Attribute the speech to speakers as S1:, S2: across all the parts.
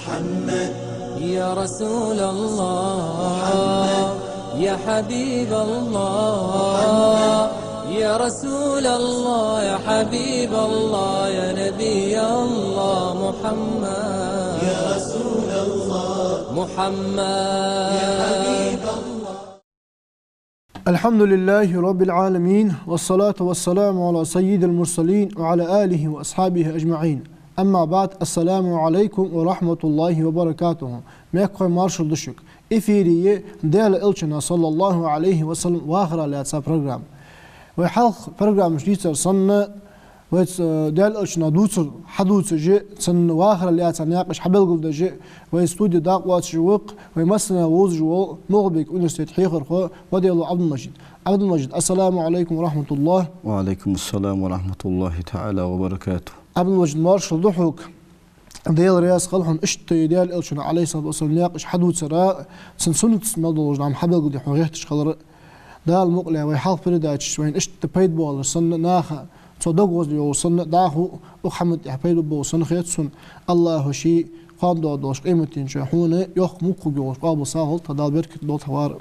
S1: محمد
S2: يا رسول الله يا حبيب الله يا رسول الله يا حبيب الله يا نبي الله محمد
S1: يا رسول الله
S2: محمد
S1: يا حبيب الله.
S3: الحمد لله رب العالمين والصلاة والسلام على سيد المرسلين وعلى آله وأصحابه أجمعين. أما بعد السلام عليكم ورحمة الله وبركاته. ميكوي مارشل دشك إفيرية ديال إلشنا صلى الله عليه وسلم وآخر لاتسا برنامج وحلق برنامج جديد صنع ديال إلشنا دوتر حدوث جي صن وآخر لاتسا ناقش حبل قل جي ويستوديو داقوات جوق ويمسنا ووز جو مغبك أونستيت حيخر خو وديالو عبد المجيد السلام عليكم ورحمة الله.
S4: وعليكم السلام ورحمة الله تعالى وبركاته.
S3: عبد المجيد مارشل ضحوك ديال رياس خلحن اشتي ديال إلشنا عليه الصلاة والسلام ناقش حدوث راء سنة تسمى نعم حبل قد يحوغيتش خلر دال مقلع ويحالف برداتش وين اشت بيد بول سنة ناخا صدق وزليو سنة داخو وحمد يحبيدو بو سنة خيتسون الله شي قام دوش قيمتين شاحونة يوخ موكو جوش قابل ساهل تدال بركت دول توار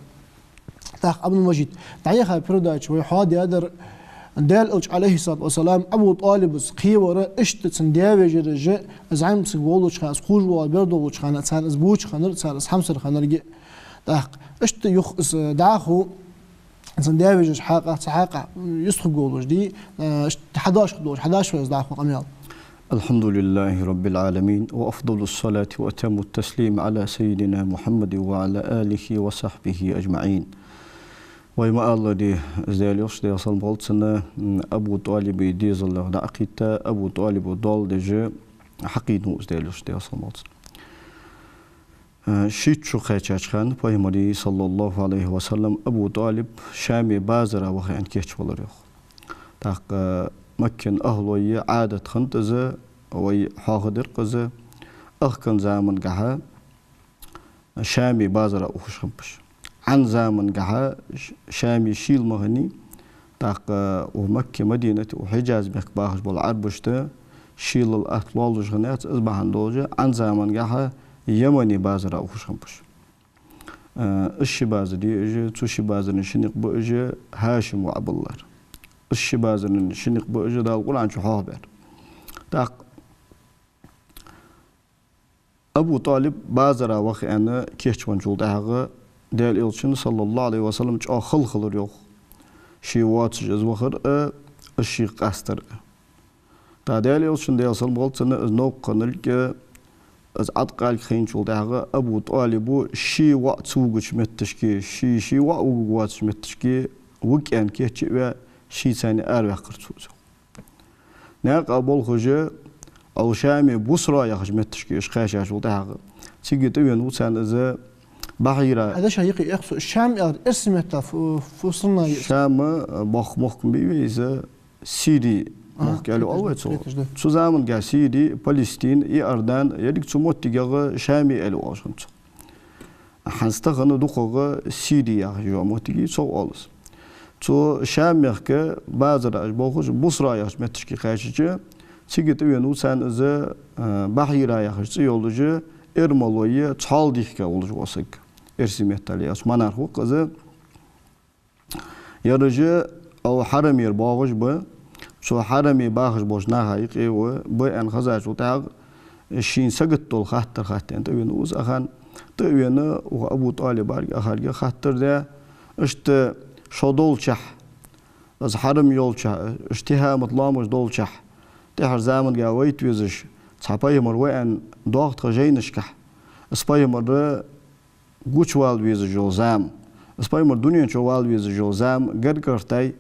S3: تاخ عبد المجيد تعيخها برداتش ويحادي أدر ديال إلش عليه الصلاة والسلام أبو طالب قيورة اشت سنديابي جرجة زعيم سقولوش خاص خوج والبردولوش خانة سان أسبوش خانر سان أسحمسر خانر داخ اشت يخ داخو سنديابي جرج حاقة يسخ قولوش دي 11 فاز داخو قميال.
S4: الحمد لله رب العالمين وأفضل الصلاة وأتم التسليم على سيدنا محمد وعلى آله وصحبه أجمعين. ويما الله دي زاليوش دي أصل بولتسنا أبو طالب ديز الله دا أقيتا أبو طالب دول دي جي حقيدو زاليوش دي أصل بولتسنا شيت شو خيتش خان بايمري صلى الله عليه وسلم أبو طالب شامي بازرة وخي أنكيش ولريخ تاق مكن أهلوية عادة خنتزة وي حاخدر قزة أخكن زامن قها شامي بازرة أخش خنبش عن زمن قها شامي شيل مغني تاق ومكة مدينة وحجاز بيك باخش بالعربشته شيل الأطلال جنات أصبحن دوجة عن زمن قها يمني بازرة أخش خنبش الشباز دي إجي تو شباز نشنق بإجي هاشم وعبد الله الشباز نشنق بإجي دا القرآن شو حابر تاق أبو طالب بازرة وخي أنا كيش ونجول داغه ديال إلشن صلى الله عليه وسلم جاء خلخل ريوخ شي واتش جزوخر الشي قاستر تا ديال إلشن ديال صلى الله عليه وسلم نوق قنلك از عدقال خين شول داغه أبو طالب شي وقت سوقش متشكي شي وقت متشكي وكان كيتشي شي ثاني أروح قرصوز ناق أبو الخجة أو شامي بصرة يخش متشكي إش خاشة شول داغه تيجي توين وسان إذا بحيرة
S3: هذا شيء يقصد الشام اسمه فصلنا
S4: الشام مخ بيزا سيري قالوا أول شو زمان قال سيري فلسطين أردن يدك تموت تجاه شامي قالوا عشان حنستغنى دخوغ سيري يا جماعة تيجي سو ألس تو شام يحكي بازر أجبوخش بصرة يحش متشكي خاشجة تيجي توينو سان إذا بحيرة يحش يولجة إرمالوية تحال ديك أولج واسق إرسميت عليه أسمانار هو كذا يرجع أو حرم يرباغش ب شو حرمي باغش بوش نهايق إيوه بأن خزاج وتاع شين سقط طول خاطر أنت وينوز أخان توينا وأبو طالب أخارج خاطر ده اشت شدول شح از حرم يول شح اشتها مطلامش دول شح تحر زمن جاويت ويزش صحابي مروان ضغط خجينش كح اسباي مر قوش والويز جوزام اسباي مر دنيا شو والويز جوزام قد كرتاي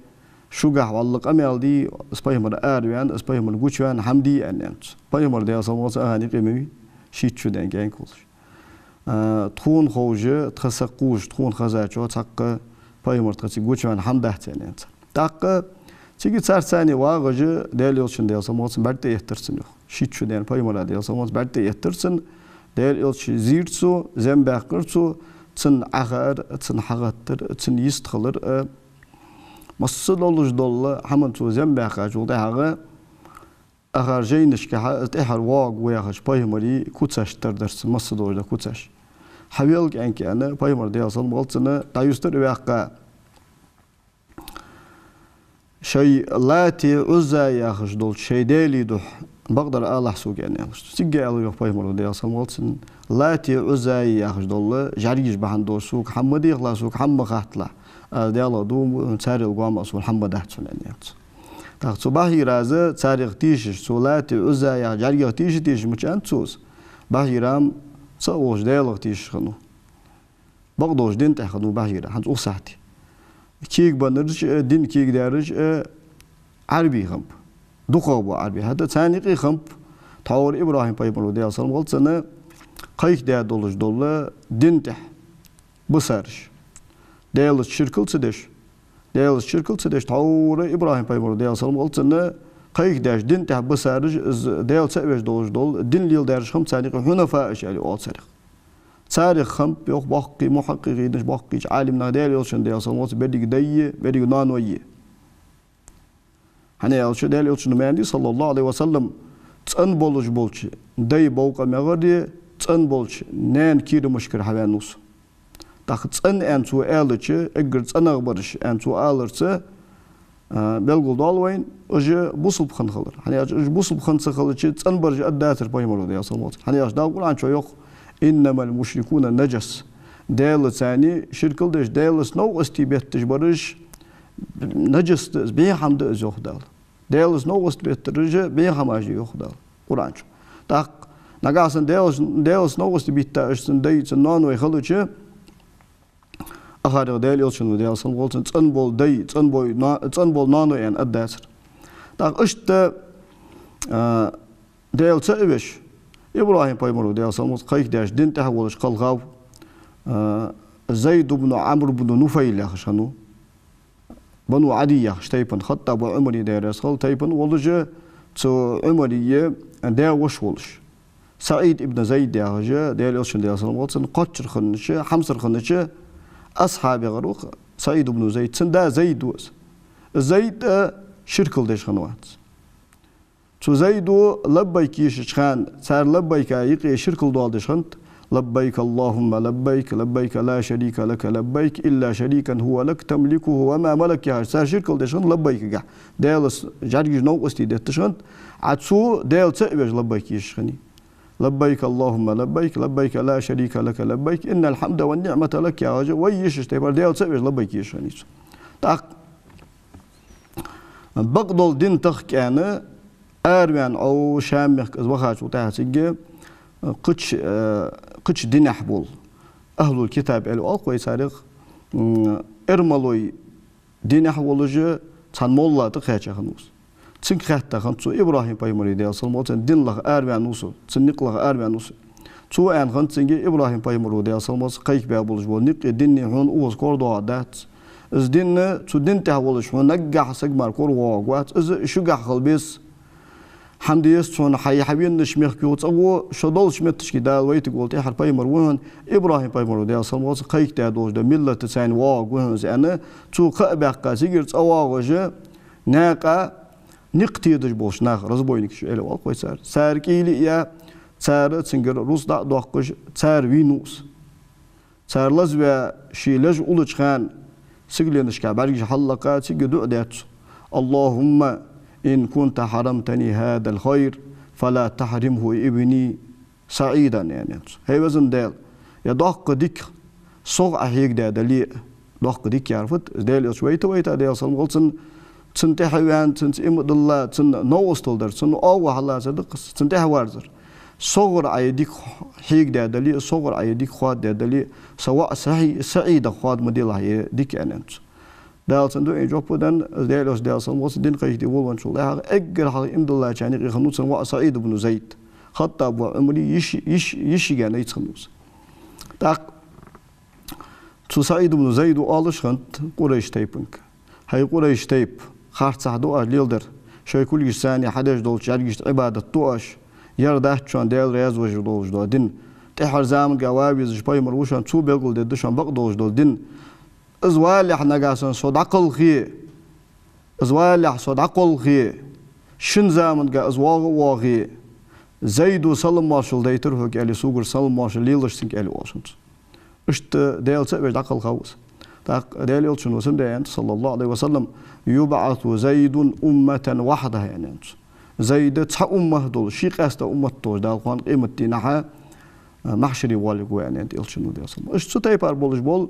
S4: شو قح والله قميل دي اسباي مر آروان اسباي مر قوش وان حمدي أنت اسباي مر ده أصلا أهاني قيمي شيت شو دين كين كلش تخون خوجة تخسقوش تخون خزاجو تحق باي مر تخسي قوش وان حمده أنت تحق تيجي صار ثاني واجه ديال يلشن ديال سموت بعد يهترسن شيت شو ديال باي مر ديال سموت بعد يهترسن ديال يلش زيرتسو زنباقرتسو تن عغار تن حغتر تن يستخلر مصل الله جدول حمنتو زنباقا جول ده آخر جینش که تحر واق ویاهش پیامبری کوچش تردرس مسدود دا کوچش حویل که انکی آن پیامبر دیال سلام قلتن تایستر ویاقه شيء لاتي عزا ياخش دول شيء دالي دو بقدر الله سوق يعني سيجي الله يقبل مرة دي أصلا قلتن لاتي عزا ياخش دول جاريج بحن دول سوق حمد يخلا سوق حمد خاتلا دي الله دوم تاري القوام أصلا حمد دهتون يعني تاخد صباحي رازة تاريخ تيش سولاتي عزا يا جاريج تيش مشان تسوس باهي رام صوش ديالك تيش خنو بقدوش دين تأخذوا باهي رام هنز أوسعتي كيك بنرج دين كيك دارج عربي خمب دقابو عربي هذا ثاني قي خمب تاور إبراهيم بايبرو ديال سلام قلت سنة قيك دا دولج دول دين تح بسارش ديال الشركل سدش تاور إبراهيم بايبرو ديال سلام قلت سنة قيك داش دين تح بسارش ديال سأبش دولج دول دين ليل دارج خمب ثاني قي هنا فاش يعني أول سرق تاريخ خمب يوخ باقي محققين نش باقي عالم نادال يلشن ديال سلموت بديك دي بديك نانوية هني يلشن ديال يلشن ماندي صلى الله عليه وسلم تن بولش دي بوقا مغردي تن بولش نان كير مشكر حوانوس تاخد تن انتو آلتش اگر تن اغبرش انتو آلرتش بلغل دالوين اجي بوصل بخن خلر هني اجي بوصل بخن سخلتش تن برج اداتر بايمرو ديال سلموت هني اجي داقول عن شو يوخ إنما المشركون نجس دال ثاني شركل دش دال سنو استيبت تجبرش نجس بيحمد زوخ دال سنو استيبت رجع بيحم أجي يوخ دال قرآن شو تاق نجاسن دال سنو استيبت أشتن داي تنان ويخلوش آخر دال يلشون دال سن قلت تنبول داي تنبول نانو يعني أداسر تاق أشت دال تأبش إبراهيم بايمرو ديال سلموت قيك داش دين تحولش قلغاو زيد بن عمرو بن نفيل يخشنو بنو عدي يخش تايبن خطاب عمري داير يسخل تايبن ولج تو عمري دا وش ولش سعيد ابن زيد يخش ديال يلشن ديال سلموت قطر خنش حمصر خنش أصحاب غروق سعيد بن زيد سندا زيد وس زيد شركل داش خنوات تو زيدو لبيك يشخان صار لبيك يقي شركل دول دشخنت لبيك اللهم لبيك لبيك لا شريك لك لبيك إلا شريكا هو لك تملكه وما ملك يا صار شركل دشخنت لبيك جا ديالس جارج نو استي دشخنت عتسو ديال تأبج لبيك يشخني لبيك اللهم لبيك لبيك لا شريك لك لبيك إن الحمد والنعمة لك يا رجل ويش تبر ديال تأبج لبيك يشخني تاق بقدل دين تخ كان أرمن أو شامخ أزواج وتاعتيجي قش دين حبول أهل الكتاب اللي أقوى تاريخ إرملوي دين حبولجة تنمولا تخيش خنوس تنخيش خنوس إبراهيم بايمري ديال سلموت دين له أرمن نوس تنق له أرمن نوس تو أن خنوس إبراهيم بايمري ديال سلموت قيك بيابولج ونق دين هون أوز كوردو دات إز دين تو دين تحولج ونجح سجمر كورواقات إز شجع خلبيس حمديس شون حي حبين نشمخ كيوت أو شدول شمتش كده ويت قلت إحر بايمر وهن إبراهيم بايمر ده سلموت قيك تادوج ده ملة تسعين واق وهن زأنا تو قبق سيجرت أواجه ناقة نقتي دجبوش ناق رزبوينك شو إله واق ويسار سار كيلي يا سار تسنجر روس دا دوقش سار وينوس سار لزبا شي لج أولج خان سجلنش كعبارج حلقات سجدوا دات اللهم إن كنت حرمتني هذا الخير فلا تحرمه ابني سعيدا يعني هي وزن دال يا دق ديك صغ هيك دا دلي دق ديك يعرفت دال شويت ويت دال صلم قلتن تنتحوان تنت إمد الله تن نوستل در تن أو حلا صدق تنتحوارزر صغر عيديك هيك دا دلي صغر عيديك خواد دا دلي سواء سعيد خواد مديل هي ديك يعني دال سندو إنجوب بدن دالوس دال سلموس دين قيد يقول شو الله أجر حق إمد الله يعني يخنوس سواء سعيد بن زيد خطاب وعمري يش يعني يتخنوس تاق تو سعيد بن زيد وقالش خنت قريش تيبنك هاي قريش تيب خارج صحدو أجليلدر شو يقول يساني حدش دول شارجش عبادة توش يرده شون دال رياض وجه دولش دول دين تحر زامن جوابي زشباي مروشان تو بيقول ددشان بق دولش دول دين أزوالح نجاسن صدق الخي أزوالح صدق الخي شن زمن جا أزواج واقعي زيد وسلم مارشل ديتر هو كالي سوغر سلم مارشل ليلش سين كالي واشنت اشت ديال سبع دقل خوس تاق ديال يلشن وسم ديان صلى الله عليه وسلم يبعث زيد أمة وحدها يعني زيد تح أمة دول شيخ أست أمة توج دال قان قيمة تينها محشري والقو يعني أنت يلشن وديال سلم اشت ستايبار بولش بول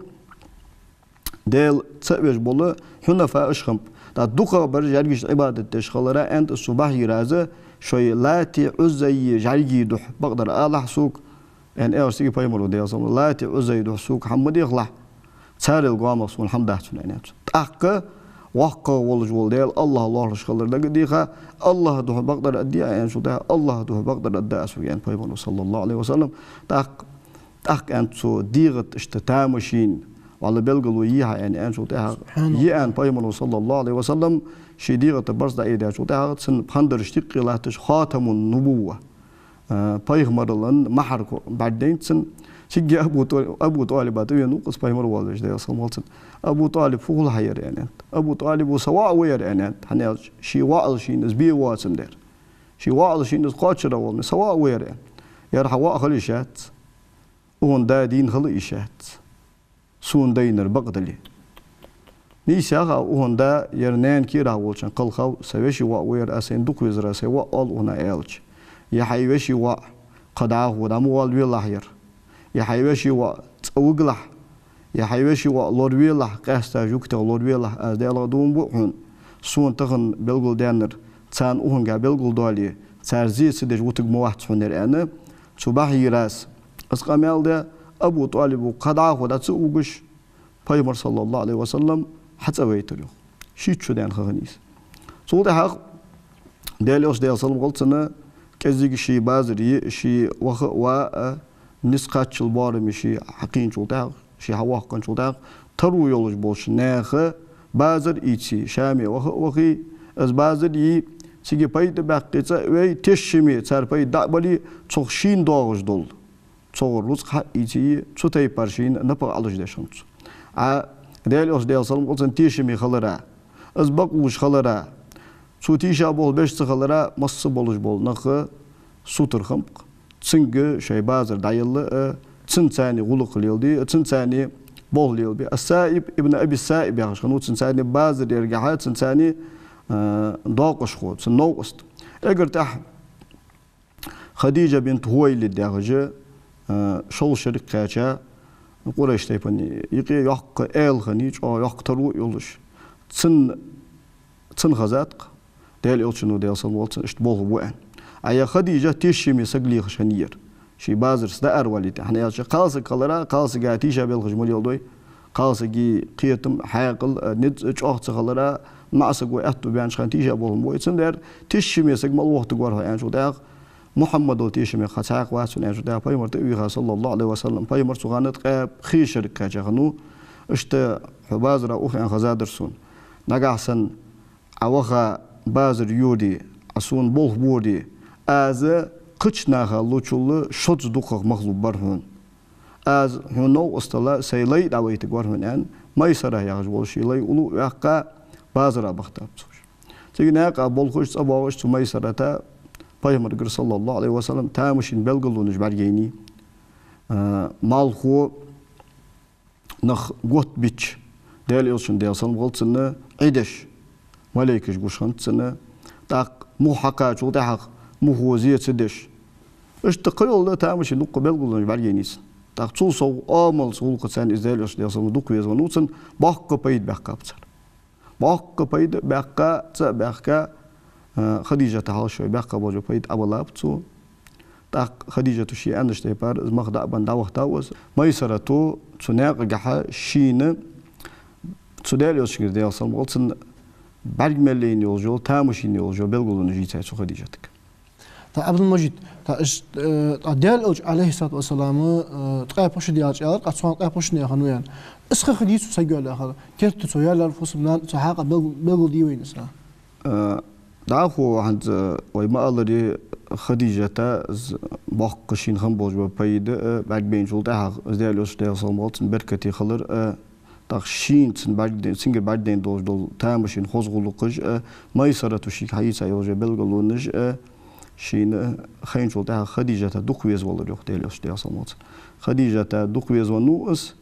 S4: ديال سبع بول حنفاء أشخم دوخا برجعيش عبادة تشخلرا أنت الصباح يرازه شوي لاتي عزي جعيجي دح بقدر الله سوق ان سيجي بايمرو ديال صلى لاتي عزي دح سوق حمد يخلع صار القوام صون الحمد لله يعني تاق وقا والجول ديال الله شخلر دقيقه الله دح بقدر ادي يعني شو ده الله دح بقدر ادي سو يعني بايمرو صلى الله عليه وسلم تاق انت سو ديغت اشتتامشين والله بلغلو يها يعني شو ده يان بايمرو صلى الله عليه وسلم شديغة برز دايدا شو ده سن بحندر اشتقي لاتش خاتم النبوة بايغمرلن محركو بعدين سن شجع أبو طالب أتوي نقص بايمر والش ده أصلا أبو طالب فوق الحير يعني أبو طالب وسواء وير يعني هنيا شي واعل شي نسبي واسم دير شي واعل شي نس قاتشرة والله سواء وير يعني يرح واء خليشات وهن دا دين خليشات سون دينر بقدلي نيساها وهندا يرنان كيرا ولشان قلخو سويشي وا وير اسين دوك وزرا سوا اول هنا الج يا حيوشي وا قداه ودام والوي لاهير يا حيوشي وا تصوغلح يا حيوشي وا لوروي لا قاستا جوكتا لوروي لا ازدال دوم بو سون تخن بلغل دانر تسان اوهنغا بلغل دولي تارزي سدج وتق موحت حنر انا صباح يراس اسقامالده ابو طالب قداه ودا تصوغش بايمر صلى الله عليه وسلم حتى ويتريو شيء شو دان خانيس صوت حق ديالوس ديال صلم قلتنا كزيك شيء بازري شيء و نسقات البار مشي حقين شو ده شيء هوا كان شو ده ترو يولج بولش ناخ بازر إيشي شامي وخي از بازر ي سيجي بايد باقيتا وي تشمي صار بايد دابلي تشخشين دوغش دول تصور رزق إيشي شو تاي بارشين نبغى على جداشون ديال ديال صلم قلت تيشمي خلرا از بقوش خلرا سو تيشا بول بيش خلرا مص بولش بول نخ سوتر خمق تسنج شي بازر دايل تسنتاني غلق ليلدي تسنتاني بول ليلدي السائب ابن ابي السائب يا خنوت تسنتاني بازر يرجع تسنتاني ضاقش خو تسنوقست اجرتح خديجه بنت هويلد يا شول شركه قريش تيبني يقي يحق آل خنيج أو يحقترو يولش تن خزاتق ديال يولشنو ديال صلوات اشتبوه بوان أيا خديجة تيشمي سقلي خشنير شي بازر سدار وليت احنا يالش قالس كلرا قالس قاتيشا بالخجمول يولدوي قالس جي قيتم حاقل ند اخت خلرا معسق واتو بيان شانتيشا بول موي تندر تيشمي سقمل وقت غور يعني شو داق محمد تيشمي خاتاق واسن يعني شو داق بايمر تيغا صلى الله عليه وسلم بايمر سوغانت قاب خيشر كاجغنو اشت بازر او ان خزادرسون نغاسن اوخا بازر يودي اسون بول بودي از قچناغا لوچولو شوت دوخ مخلوب برهون از هنو استلا سيلي داويت غورهن ان مايسرا ياج بولشيلي اولو ياقا بازرا بختاب تيناقا بولخوش اباوش مايسرتا پیغمبر صلی الله علیه و سلم تامشین belgilunuz bergeyni malxu nach got bich del ilşin del salm gıltsını idiş maleykiş guşantsını tak muhaqqa çudaq muhuziyet sidiş işte qıyolda tامشین nuq belgilunuz bergeynis tak çul so amal sul qısan izel ilş del salm duq vezonutsun baqqa payd baqqa baqqa payd baqqa خديجة تعال شوي بقى بوجو بيت أبو لابتو تاق خديجة تشي عندش تيبار مخدع بنداوه تاوز ما يسرتو تناق جحا شين تدال يوشكر ديال صلم قلتن برج ملين يولجو تامشين يولجو بلغلون جيتها شو خديجتك
S3: تا عبد المجيد تا ديال اوج عليه الصلاه والسلام تقاي باش ديال قال قصوان قاي باش ني خنويان اسخ خديج سجل اخر كرت سويال الفوسمنان تحاق بلغل دي وين اسا
S4: داخو عند ويما الذي خديجة باقشين خم بوج بيد بعد بين جول ده زدالوش ده صمت بركتي خلر так шин сингер барден дол тамшин хозгулукыж майсарату шик хайса ёже белголуныж шин хайнчул та Хадижата духвез болор yok değil işte yasalmaz. Хадижата духвез вануыс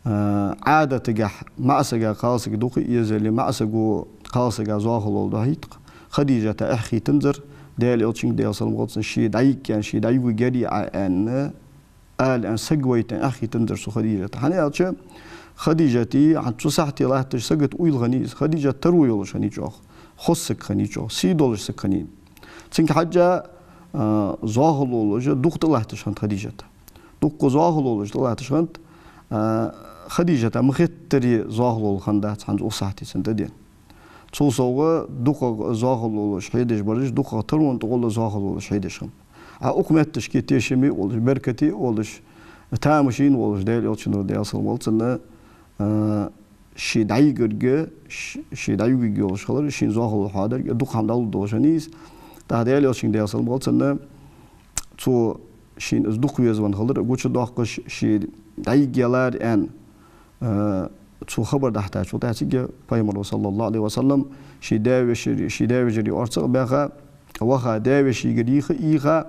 S4: عادتجح معسجا قاسج دخي يزلي معسجو قاسجا زاخل الدهيت خديجة أخي تنزر دال يلشين دال صلمغتسن شيء دايك يعني شيء دايو جري أن قال أن سجويت أخي تنزر سو خديجة حني ألش خديجتي عن تصحتي الله تسجت أويل غنيز خديجة تروي ولا شني جاه خصك خني جاه سيدولش سكنين تنك حاجة زاخل ولا جا دخت الله تشانت خديجة دخ زاخل ولا جا الله تشانت خديجة مختري زاهل الخندات عند أصحتي سندين تصوغ دقة زاهل الشهيدش برج دقة ترون تقول زاهل الشهيدشهم أقمتش كي تشمي ولش بركتي ولش تامشين ولش دال يلشنو دال صلمالتنا شي دايجرج شي دايجرج ولش خلر شين زاهل حاضر دقة هم دال دوشانيس تهدال يلشين دال صلمالتنا تو شين از دقة يزون خلر قوش دقش شي دايجيالار أن تو خبر دهتا شو تحسيج پیامبر صلی الله علیه و سلم شی داویجری ارتق بخا وخا داویشی گریخ ایخا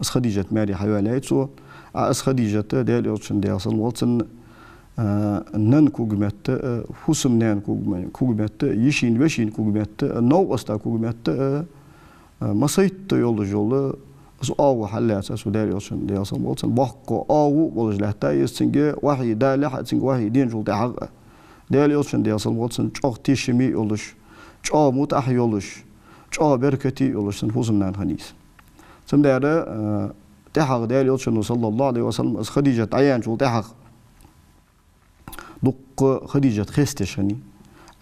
S4: از خدیجه ماری حوالات سو از خدیجه دال یوشن دال صلی الله نن کوگمت حسم نن کوگمت یشین وشین کوگمت نو استا کوگمت مسایت yolu از آو حلات از ودار يوصل دياسم وصل بحق آو ولج لحتا يستنجى واحد دال حد سنج واحد دين جول تعق دال يوصل دياسم وصل شق تيشمي يولش شق متأح يولش شق بركتي يولش سنفوزم نان خنيس سم داره تحق دال يوصل صلى الله عليه وسلم از خديجة عيان جول تحق دق خديجة خستشني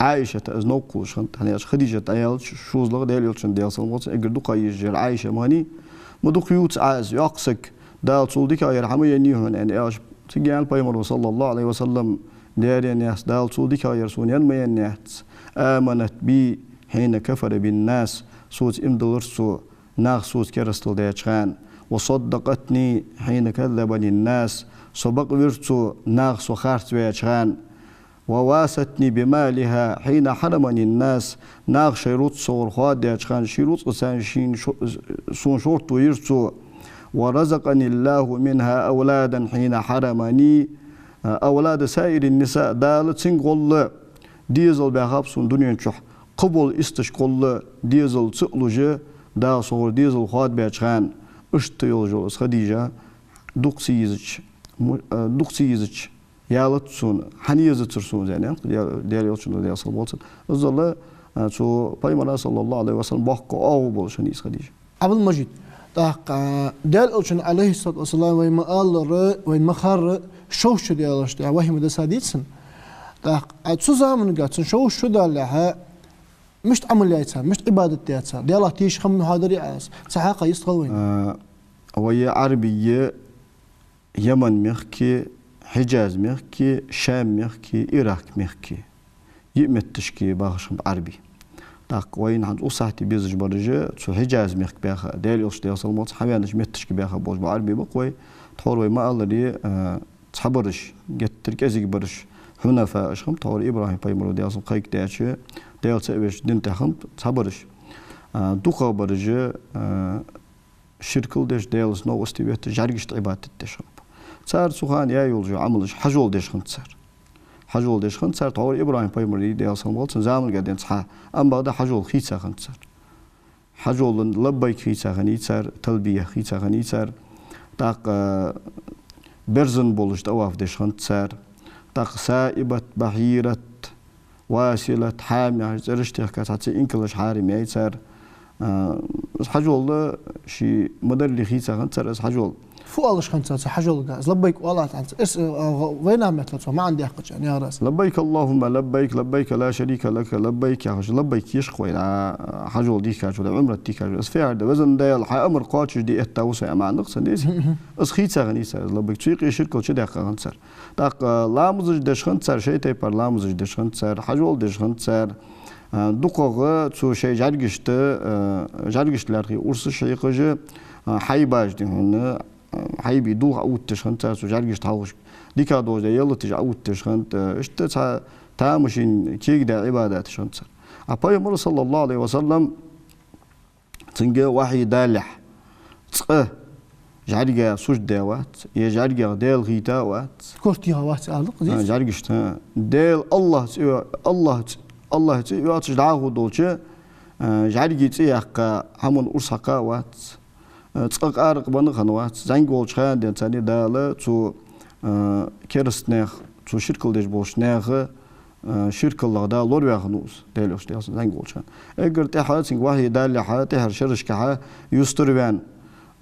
S4: عائشة از نوقوش يعني از خديجة عيال شوز لغ دال يوصل دياسم وصل اگر دقة يجر عائشة ماني مدخيوت عاز يقصك دال صولدك يرحمه ينيهن أن إيش تجيان بيمر صلى الله عليه وسلم دار الناس دال صولدك يرسون ينمي الناس آمنت بي حين كفر بالناس صوت إمدلرسو ناخ صوت كرستل ديشان وصدقتني حين كذبني الناس سبق ورسو ناخ سخارت ويشان وواستني بمالها حين حرمني الناس ناخ شيروت صور خواد ديشان شيروت قسان شين سون شورت ويرسو ورزقني الله منها أولادا حين حرمني أولاد سائر النساء دالت سنقول ديزل بخاب سون دنيا شح قبول استش قول ديزل تقلوجه دا صور ديزل خواد بيشان اشتيل جولس خديجة دوكسيزج يالت سون حنيزة ترسون زين ديال يوشنو ديال صلبوتن أزلا شو بايمنا صلى الله عليه وسلم بحق أو بولشنيس خديجة
S3: عبد المجيد تاق ديال أوشن عليه الصلاة والسلام وين ما قال وين ما خر شوش ديالش ديال وهم ده ساديتسن تاق أتسو زمن قاتن شوش شو دالها مش عملياتها مش عبادة ديالها ديالها تيش خم محاضري عاس سحاقة يستغل وين
S4: وهي عربية يمن مخكي حجاز مخكي شام مخكي عراق مخكي يمتشكي باخشم عربي تاق وين عند أصحتي بيزج برجة شو حجاز مخك بياخا ديال يوش ديال صلمات حبيانش متشكي بياخا بوج بعربي بقوي تحور ما الله لي تحبرش جت تركزي برش هنا فاشخم تحور إبراهيم بايمرو ديال صل قيك ديالش ديال سبش دين تخم تحبرش دوخا برجة شركل ديش ديال سنو استبيت جارجشت عبادة تشخم صار سخان يا يولجو عملش حجول ديش خنت صار حجول ديش خنت صار تحور إبراهيم بايمرو ديال صلمات زامن قاعدين صح أما بعد حجول خيسا خنت صار حجول لبيك خيسا خنيت صار تلبية خيسا خنيت صار تاق برزن بولش تواف ديش خنت صار تاق سائبة بحيرة واسلة حامية رشتي كاتاتي إنكلش حارم يا صار حجول شي مدر اللي خيسا خنت صار حجول
S3: فوق الله خنت حجول جاز لبيك والله عن وين عملت ما عندي حق يعني يا راس
S4: لبيك اللهم لبيك لبيك لا شريك لك لبيك يا حجول لبيك يشخوي حجول ديك حجول عمرة ديك حجول اسفعل ده وزن ده الأمر قاتش دي التوسع مع نقص ديس خيسا غنيسا لبيك تشيق شركة وشده خنت صار تاق لامزج دش خنت صار شيء تيبر لامزج دش خنت صار حجول دش خنت صار دوقة تو شيء جارجشت لارخي أرس شيء خج حيباج ده هن حبيبي دوغ أوت تشخنت سجارجش تهوش ديكا دوز ده يلا تيجي أوت تشخنت إشت تامشين كيك ده عبادات تشخنت أباي مر صلى الله عليه وسلم تنجا وحي دالح تقه جارجا سجد وات يا جارجا ديل غيتا وات
S3: كورتيها وات ألق زيت
S4: جارجش ديل الله يواتش دعاه دولشة جارجي تياك همون أرسقا وات تقق أرق بنخن وات زنقول شان دين تاني دالة تو كرستنخ تو شركل ديش بوشنخ شركل الله دا لور يخنوس ديلوش ديال زنقول شان اگر تحات سنگ واحد دال حات هر شرش كها يستربان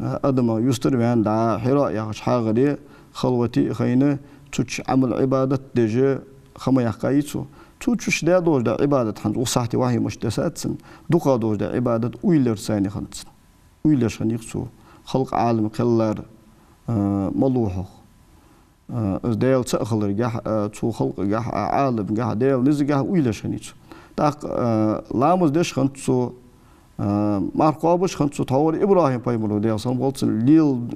S4: أدم يستربان دا حراء يخش حاغري خلوتي خينه توش عمل عبادة ديجي خما يحقايتو توش دا دوش دا عبادة حنز وصحتي واحد مش دساتسن دوقا دوش دا عبادة ويلر ساني خنسن ويلر شنيقسو خلق عالم قلر ملوحو ديل تأخلر جح تو خلق جح عالم جح ديل نز جح ويلر شنيتو داق لامز دش خنسو مارقابش خنسو تاور إبراهيم بايمرو ديل سام قلتن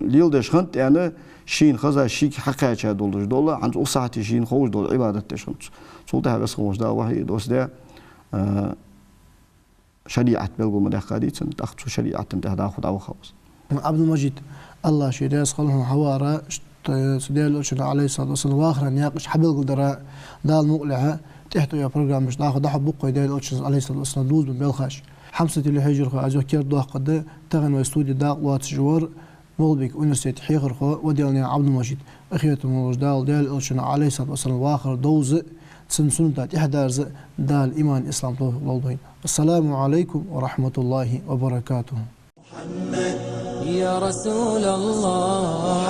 S4: ليل دش خنت يعني شين خزا شيك حقيقة دولش دولا عند وصحتي شين خوش دول عبادة دش خنسو سولتها بس خوش دا وحي دوس دا شريعة بلغو مدخليتن تاخذ شريعة تاخذ خدا وخلاص
S3: عبد المجيد الله شيراس خلهم حوارا سديل أرشد عليه الصلاة والسلام واخرا ياقش حبل قدرة دال مقلعة تحته يا برنامج مش ناخذ ضحى بقى ديل أرشد عليه الصلاة والسلام دوز من بالخاش حمسة اللي هيجر خو أزوج كير دوح قد تغن واستوديو داق واتجور مولبيك ونسيت حيخر خو وديلنا عبد المجيد أخيرة الموج ديل أرشد عليه الصلاة والسلام واخر دوز تسنسون تات إحدارز دال إيمان إسلام طوه السلام عليكم ورحمة الله وبركاته
S2: يا رسول الله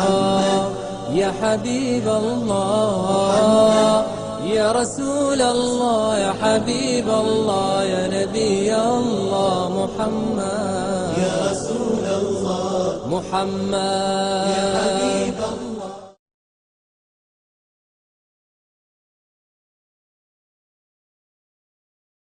S2: يا حبيب الله يا رسول الله يا حبيب الله يا نبي الله محمد
S1: يا رسول الله
S2: محمد
S1: يا حبيب الله